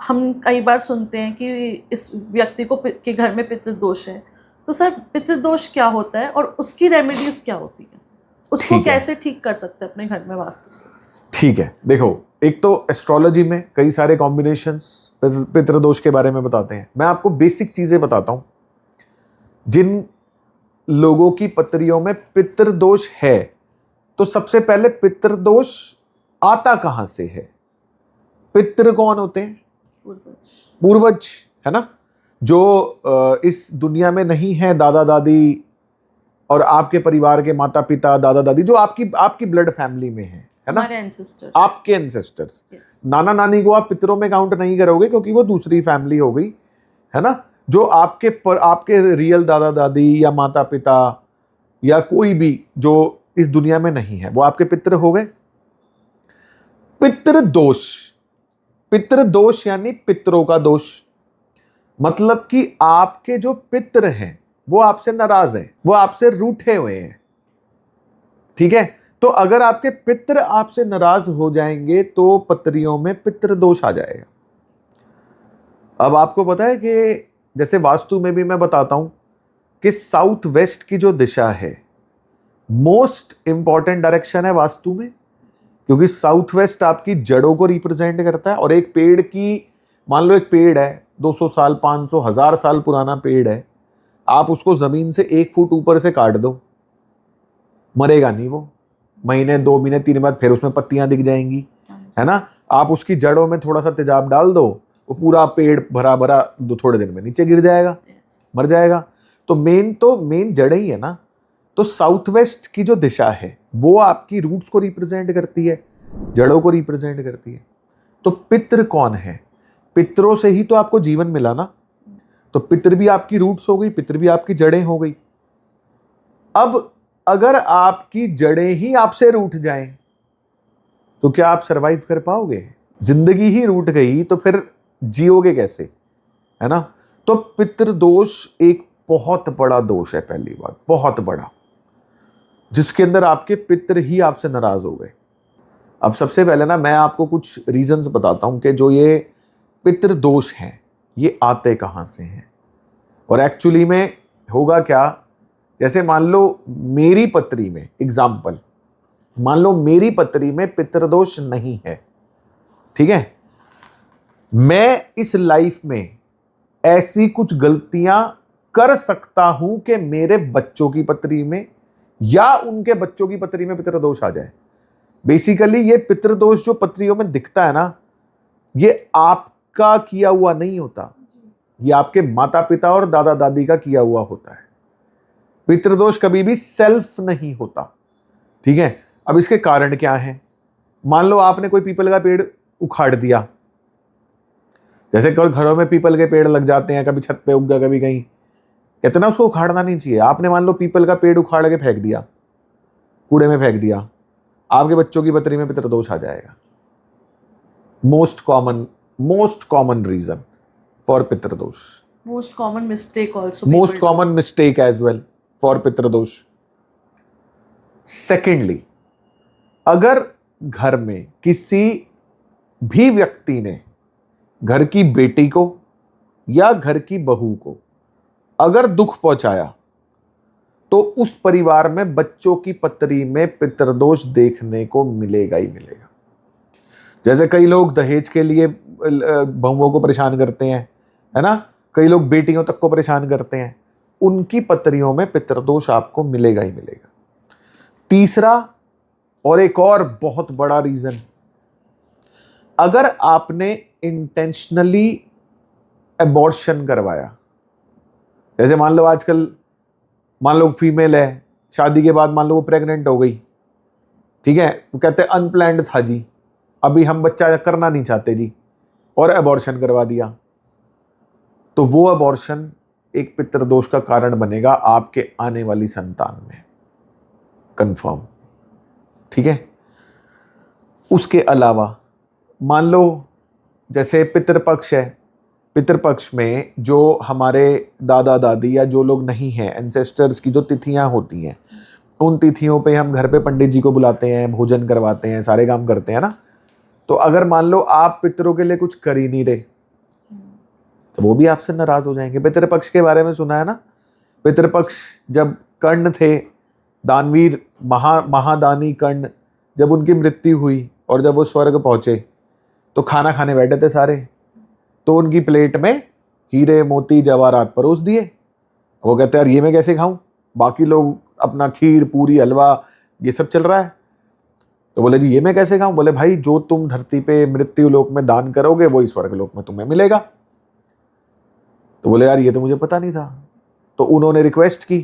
हम कई बार सुनते हैं कि इस व्यक्ति को के घर में पितृदोष है, तो सर पितृदोष क्या होता है और उसकी रेमेडीज क्या होती है, उसको कैसे ठीक कर सकते हैं अपने घर में वास्तु से? ठीक है, देखो, एक तो एस्ट्रोलॉजी में कई सारे कॉम्बिनेशंस पितृदोष के बारे में बताते हैं। मैं आपको बेसिक चीजें बताता हूं। जिन लोगों की पत्रियों में पितृदोष है, तो सबसे पहले पितृदोष आता कहां से है? पितृ कौन होते हैं? पूर्वज, है ना, जो इस दुनिया में नहीं है, दादा दादी और आपके परिवार के माता पिता, दादा दादी, जो आपकी ब्लड फैमिली में है ना, आपके एंसेस्टर्स। नाना नानी को आप पितरों में काउंट नहीं करोगे क्योंकि वो दूसरी फैमिली हो गई, है ना। जो आपके रियल दादा दादी या माता पिता या कोई भी जो इस दुनिया में नहीं है, वो आपके पितृ हो गए। पितृदोष यानी पितरों का दोष, मतलब कि आपके जो पितृ हैं वो आपसे नाराज हैं, वो आपसे रूठे हुए हैं, ठीक है। तो अगर आपके पितृ आपसे नाराज हो जाएंगे तो पत्रियों में पितृदोष आ जाएगा। अब आपको पता है कि जैसे वास्तु में भी मैं बताता हूं कि साउथ वेस्ट की जो दिशा है मोस्ट इंपॉर्टेंट डायरेक्शन है वास्तु में, क्योंकि साउथ वेस्ट आपकी जड़ों को रिप्रेजेंट करता है। और एक पेड़ की, मान लो एक पेड़ है 200 साल, 500, 1000 साल पुराना पेड़ है, आप उसको जमीन से 1 फुट ऊपर से काट दो, मरेगा नहीं वो। महीने 2 महीने 3 बाद फिर उसमें पत्तियां दिख जाएंगी, है ना। आप उसकी जड़ों में थोड़ा सा तेजाब डाल दो, वो पूरा पेड़ भरा भरा थोड़े दिन में नीचे गिर जाएगा, मर जाएगा। तो मेन जड़ें ही है ना। तो साउथ वेस्ट की जो दिशा है वो आपकी रूट्स को रिप्रेजेंट करती है, जड़ों को रिप्रेजेंट करती है। तो पितृ कौन है? पितरों से ही तो आपको जीवन मिला ना। तो पितृ भी आपकी रूट्स हो गई, पितृ भी आपकी जड़ें हो गई। अब अगर आपकी जड़ें ही आपसे रूठ जाएं तो क्या आप सरवाइव कर पाओगे? जिंदगी ही रूठ गई तो फिर जियोगे कैसे, है ना। तो पितृदोष एक बहुत बड़ा दोष है, पहली बात, बहुत बड़ा, जिसके अंदर आपके पितृ ही आपसे नाराज हो गए। अब सबसे पहले ना मैं आपको कुछ रीजंस बताता हूं कि जो ये पितृदोष हैं ये आते कहां से हैं और एक्चुअली में होगा क्या। जैसे मान लो मेरी पत्री में, एग्जाम्पल, मान लो मेरी पत्री में पितृदोष नहीं है, ठीक है। मैं इस लाइफ में ऐसी कुछ गलतियां कर सकता हूं कि मेरे बच्चों की पत्री में या उनके बच्चों की पत्री में पितृदोष आ जाए। बेसिकली ये पितृदोष जो पत्रियों में दिखता है ना, ये आपका किया हुआ नहीं होता, ये आपके माता पिता और दादा दादी का किया हुआ होता है। पितृदोष कभी भी सेल्फ नहीं होता, ठीक है। अब इसके कारण क्या है? मान लो आपने कोई पीपल का पेड़ उखाड़ दिया, जैसे कल घरों में पीपल के पेड़ लग जाते हैं, कभी छत पे उग गया, कभी कहीं, कहते ना उसको उखाड़ना नहीं चाहिए। आपने मान लो पीपल का पेड़ उखाड़ के फेंक दिया, कूड़े में फेंक दिया, आपके बच्चों की पत्री में पितृदोष आ जाएगा। मोस्ट कॉमन रीजन फॉर पितृदोष, most common mistake as well for पितृदोष। सेकेंडली, अगर घर में किसी भी व्यक्ति ने घर की बेटी को या घर की बहू को अगर दुख पहुंचाया तो उस परिवार में बच्चों की पत्री में पितृदोष देखने को मिलेगा ही मिलेगा। जैसे कई लोग दहेज के लिए बहुओं को परेशान करते हैं, है ना, कई लोग बेटियों तक को परेशान करते हैं, उनकी पत्रियों में पितृदोष आपको मिलेगा ही मिलेगा। तीसरा और एक और बहुत बड़ा रीजन, अगर आपने इंटेंशनली एबॉर्शन करवाया, जैसे मान लो आजकल, मान लो फीमेल है, शादी के बाद मान लो वो प्रेग्नेंट हो गई, ठीक है, वो कहते हैं अनप्लैंड था जी, अभी हम बच्चा करना नहीं चाहते जी, और एबॉर्शन करवा दिया, तो वो एबॉर्शन एक पितृदोष का कारण बनेगा आपके आने वाली संतान में, कंफर्म, ठीक है। उसके अलावा मान लो जैसे पितृपक्ष है, पितृपक्ष में जो हमारे दादा दादी या जो लोग नहीं हैं, एंसेस्टर्स की जो तिथियां होती हैं, उन तिथियों पे हम घर पे पंडित जी को बुलाते हैं, भोजन करवाते हैं, सारे काम करते हैं ना। तो अगर मान लो आप पितरों के लिए कुछ कर ही नहीं रहे, तो वो भी आपसे नाराज हो जाएंगे। पितृपक्ष के बारे में सुना है ना? पितृपक्ष जब कर्ण थे, दानवीर महादानी कर्ण, जब उनकी मृत्यु हुई और जब वो स्वर्ग पहुंचे तो खाना खाने बैठे थे सारे, तो उनकी प्लेट में हीरे मोती जवाहरात परोस दिए। वो कहते यार ये मैं कैसे खाऊं, बाकी लोग अपना खीर पूरी हलवा ये सब चल रहा है। तो बोले जी ये मैं कैसे खाऊं? बोले भाई जो तुम धरती पे मृत्यु लोक में दान करोगे वही स्वर्ग लोक में तुम्हें मिलेगा। तो बोले यार ये तो मुझे पता नहीं था। तो उन्होंने रिक्वेस्ट की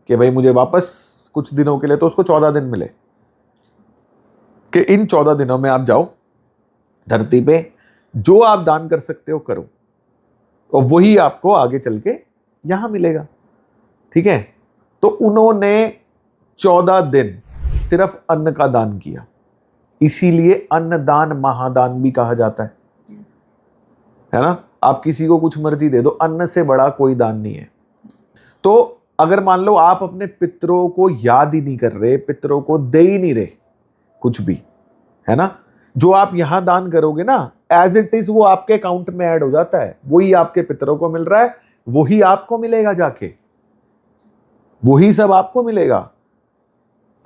कि भाई मुझे वापस कुछ दिनों के लिए, तो उसको 14 दिन मिले कि इन 14 दिनों में आप जाओ धरती पे, जो आप दान कर सकते हो करो, और वही आपको आगे चल के यहां मिलेगा। ठीक है? तो उन्होंने 14 दिन सिर्फ अन्न का दान किया, इसीलिए अन्नदान महादान भी कहा जाता है ना? आप किसी को कुछ मर्जी दे दो, अन्न से बड़ा कोई दान नहीं है। तो अगर मान लो आप अपने पितरों को याद ही नहीं कर रहे, पितरों को दे ही नहीं रहे कुछ भी, है ना, जो आप यहां दान करोगे ना, एज इट इज वो आपके अकाउंट में ऐड हो जाता है। वही आपके पितरों को मिल रहा है, वही आपको मिलेगा जाके, वही सब आपको मिलेगा।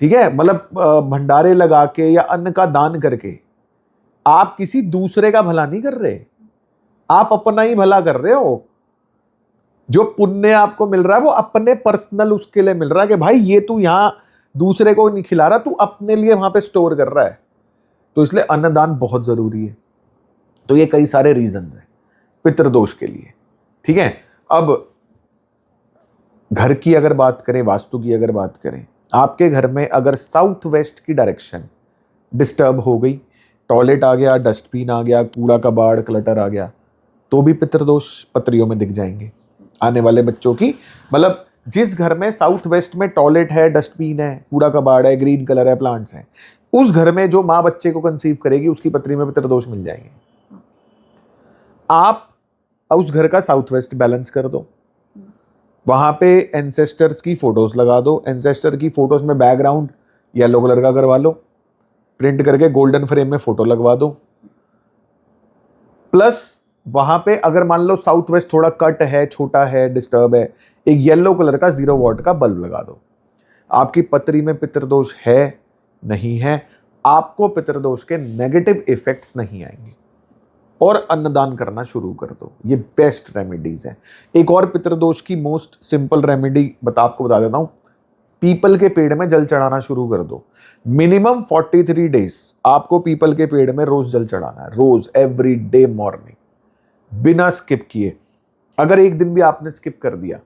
ठीक है? मतलब भंडारे लगा के या अन्न का दान करके आप किसी दूसरे का भला नहीं कर रहे, आप अपना ही भला कर रहे हो। जो पुण्य आपको मिल रहा है वो अपने पर्सनल उसके लिए मिल रहा है कि भाई ये तू यहां दूसरे को नहीं खिला रहा, तू अपने लिए वहां पे स्टोर कर रहा है। तो इसलिए अन्नदान बहुत जरूरी है। तो ये कई सारे रीजंस हैं पितृदोष के लिए। ठीक है? अब घर की अगर बात करें, वास्तु की अगर बात करें, आपके घर में अगर साउथ वेस्ट की डायरेक्शन डिस्टर्ब हो गई, टॉयलेट आ गया, डस्टबिन आ गया, कूड़ा कबाड़ क्लटर आ गया, तो भी पितृदोष पत्रियों में दिख जाएंगे आने वाले बच्चों की। मतलब जिस घर में साउथ वेस्ट में टॉयलेट है, डस्टबिन है, कूड़ा कबाड़ है, ग्रीन कलर है, प्लांट्स हैं, उस घर में जो माँ बच्चे को कंसीव करेगी उसकी पत्री में पितृदोष मिल जाएंगे। आप उस घर का साउथ वेस्ट बैलेंस कर दो, वहां पे एंसेस्टर्स की फोटोज लगा दो, एंसेस्टर की फोटोज में बैकग्राउंड येलो कलर का करवा लो, प्रिंट करके गोल्डन फ्रेम में फोटो लगवा दो। प्लस वहां पे अगर मान लो साउथ वेस्ट थोड़ा कट है, छोटा है, डिस्टर्ब है, एक येलो कलर का 0 वॉट का बल्ब लगा दो। आपकी पत्री में पितृदोष है नहीं है, आपको पितृदोष के नेगेटिव इफेक्ट्स नहीं आएंगे, और अन्नदान करना शुरू कर दो। ये बेस्ट रेमेडीज हैं। एक और पितृदोष की मोस्ट सिंपल रेमेडी आपको बता देता हूं, पीपल के पेड़ में जल चढ़ाना शुरू कर दो। मिनिमम 43 डेज आपको पीपल के पेड़ में रोज जल चढ़ाना है, रोज, एवरी डे मॉर्निंग, बिना स्किप किए। अगर एक दिन भी आपने स्किप कर दिया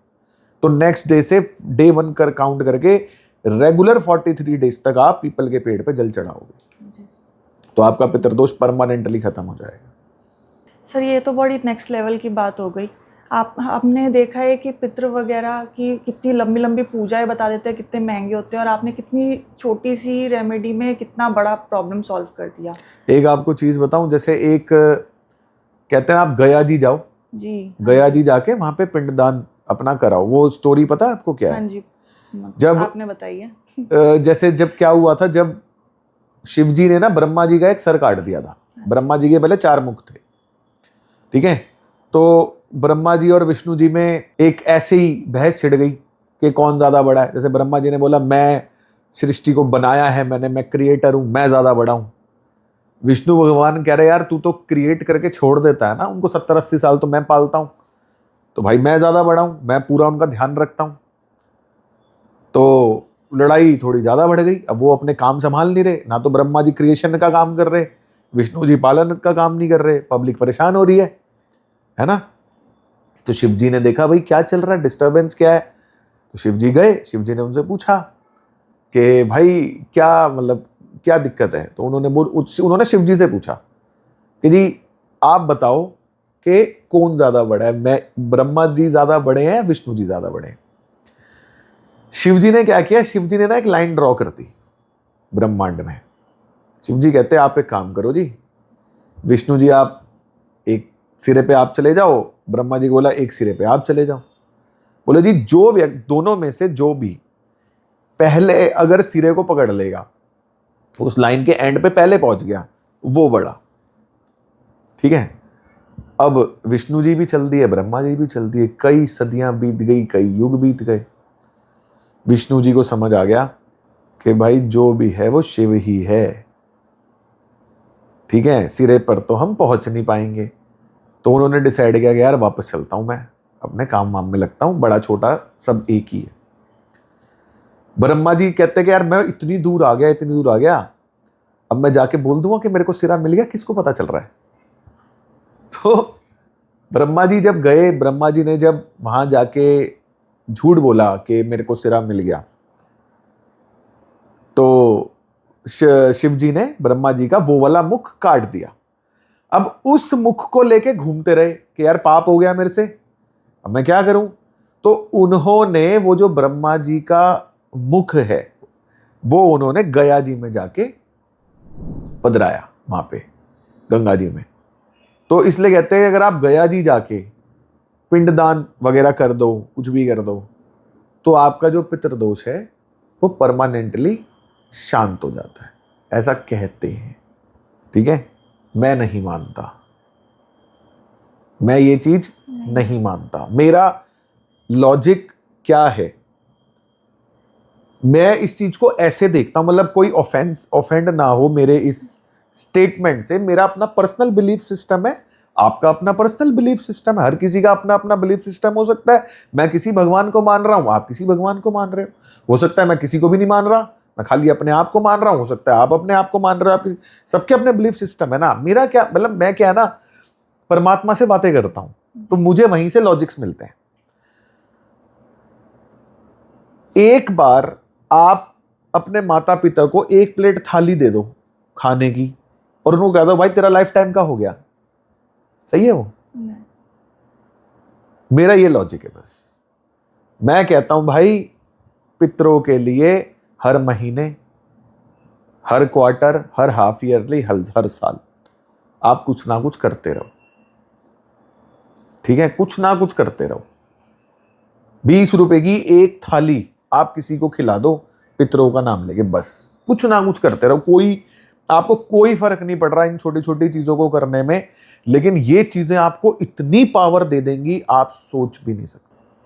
तो नेक्स्ट डे से डे 1 कर काउंट करके रेगुलर 43 डेज तक आप पीपल के पेड़ पे जल चढ़ाओगे, तो आपका पितृदोष परमानेंटली खत्म हो जाएगा। सर ये तो बड़ी नेक्स्ट लेवल की बात हो गई। आपने देखा है कि पितृ वगैरह की कितनी लंबी लंबी पूजाएं बता देते हैं, कितने महंगे होते हैं, और आपने कितनी छोटी सी रेमेडी में कितना बड़ा प्रॉब्लम सॉल्व कर दिया। एक आपको चीज बताऊं, जैसे एक कहते हैं आप गया जी जाओ जी, गया जी जाके वहां पे पिंडदान अपना कराओ। वो स्टोरी पता है आपको क्या है? हाँ जी, जब आपने बताइए। जैसे जब क्या हुआ था, जब शिव जी ने ना ब्रह्मा जी का एक सर काट दिया था। ब्रह्मा जी के पहले 4 मुख थे, ठीक है? तो ब्रह्मा जी और विष्णु जी में एक ऐसे ही बहस छिड़ गई कि कौन ज्यादा बड़ा है। जैसे ब्रह्मा जी ने बोला मैं सृष्टि को बनाया है मैंने, मैं क्रिएटर हूं, मैं ज्यादा बड़ा हूं। विष्णु भगवान कह रहे यार तू तो क्रिएट करके छोड़ देता है ना, उनको 70-80 साल तो मैं पालता हूं, तो भाई मैं ज्यादा बड़ा हूं, मैं पूरा उनका ध्यान रखता हूं। तो लड़ाई थोड़ी ज्यादा बढ़ गई। अब वो अपने काम संभाल नहीं रहे, ना तो ब्रह्मा जी क्रिएशन का काम कर रहे, विष्णु जी पालन का काम नहीं कर रहे, पब्लिक परेशान हो रही है ना? तो शिव जी ने देखा भाई क्या चल रहा है, डिस्टर्बेंस क्या है। तो शिव जी गए, शिव जी ने उनसे पूछा कि भाई क्या मतलब क्या दिक्कत है। तो उन्होंने शिव जी से पूछा कि जी आप बताओ कि कौन ज्यादा बड़ा है, मैं ब्रह्मा जी ज्यादा बड़े हैं, विष्णु जी ज्यादा बड़े हैं? शिव जी ने क्या किया, शिव जी ने ना एक लाइन ड्रॉ कर दी ब्रह्मांड में। शिव जी कहते हैं आप एक काम करो जी, विष्णु जी आप एक सिरे पे आप चले जाओ, ब्रह्मा जी को बोला एक सिरे पे आप चले जाओ। बोले जी जो दोनों में से जो भी पहले अगर सिरे को पकड़ लेगा, उस लाइन के एंड पे पहले पहुंच गया, वो बड़ा, ठीक है? अब विष्णु जी भी चल दिए, ब्रह्मा जी भी चल दिए, कई सदियां बीत गई, कई युग बीत गए। विष्णु जी को समझ आ गया कि भाई जो भी है वो शिव ही है, ठीक है, सिरे पर तो हम पहुंच नहीं पाएंगे। तो उन्होंने डिसाइड किया कि यार वापस चलता हूं, मैं अपने काम वाम में लगता हूं, बड़ा छोटा सब एक ही है। ब्रह्मा जी कहते कि यार मैं इतनी दूर आ गया, इतनी दूर आ गया, अब मैं जाके बोल दूंगा कि मेरे को सिरा मिल गया, किसको पता चल रहा है। तो ब्रह्मा जी जब गए, ब्रह्मा जी ने जब वहां जाके झूठ बोला कि मेरे को सिरा मिल गया, तो शिव जी ने ब्रह्मा जी का वो वाला मुख काट दिया। अब उस मुख को लेके घूमते रहे कि यार पाप हो गया मेरे से, अब मैं क्या करूं। तो उन्होंने वो जो ब्रह्मा जी का मुख है वो उन्होंने गया जी में जाके पधराया, वहां पे गंगा जी में। तो इसलिए कहते हैं अगर आप गया जी जाके पिंडदान वगैरह कर दो, कुछ भी कर दो, तो आपका जो पितृदोष है वो परमानेंटली शांत हो जाता है, ऐसा कहते हैं। ठीक है, मैं नहीं मानता, मैं ये चीज नहीं मानता। मेरा लॉजिक क्या है, मैं इस चीज को ऐसे देखता हूं, मतलब कोई ऑफेंड ना हो मेरे इस स्टेटमेंट से। मेरा अपना पर्सनल बिलीफ सिस्टम है, आपका अपना पर्सनल बिलीफ सिस्टम है, हर किसी का अपना अपना बिलीफ सिस्टम हो सकता है। मैं किसी भगवान को मान रहा हूं, आप किसी भगवान को मान रहे हो सकता है मैं किसी को भी नहीं मान रहा, मैं खाली अपने आप को मान रहा हूं, हो सकता है आप अपने आप को मान रहे हो, आप सबके अपने बिलीफ सिस्टम है ना। मेरा क्या मतलब, मैं क्या है ना, परमात्मा से बातें करता हूं तो मुझे वहीं से लॉजिक्स मिलते हैं। एक बार आप अपने माता पिता को एक प्लेट थाली दे दो खाने की और उनको कह दो भाई तेरा लाइफ टाइम का हो गया, सही है वो? मेरा ये लॉजिक है बस। मैं कहता हूं भाई पितरों के लिए हर महीने, हर क्वार्टर, हर हाफ ईयरली, हर साल आप कुछ ना कुछ करते रहो, ठीक है, कुछ ना कुछ करते रहो। 20 रुपए की एक थाली आप किसी को खिला दो पितरों का नाम लेके, बस कुछ ना कुछ करते रहो। आपको कोई फर्क नहीं पड़ रहा इन छोटी छोटी चीजों को करने में, लेकिन ये चीजें आपको इतनी पावर दे देंगी आप सोच भी नहीं सकते।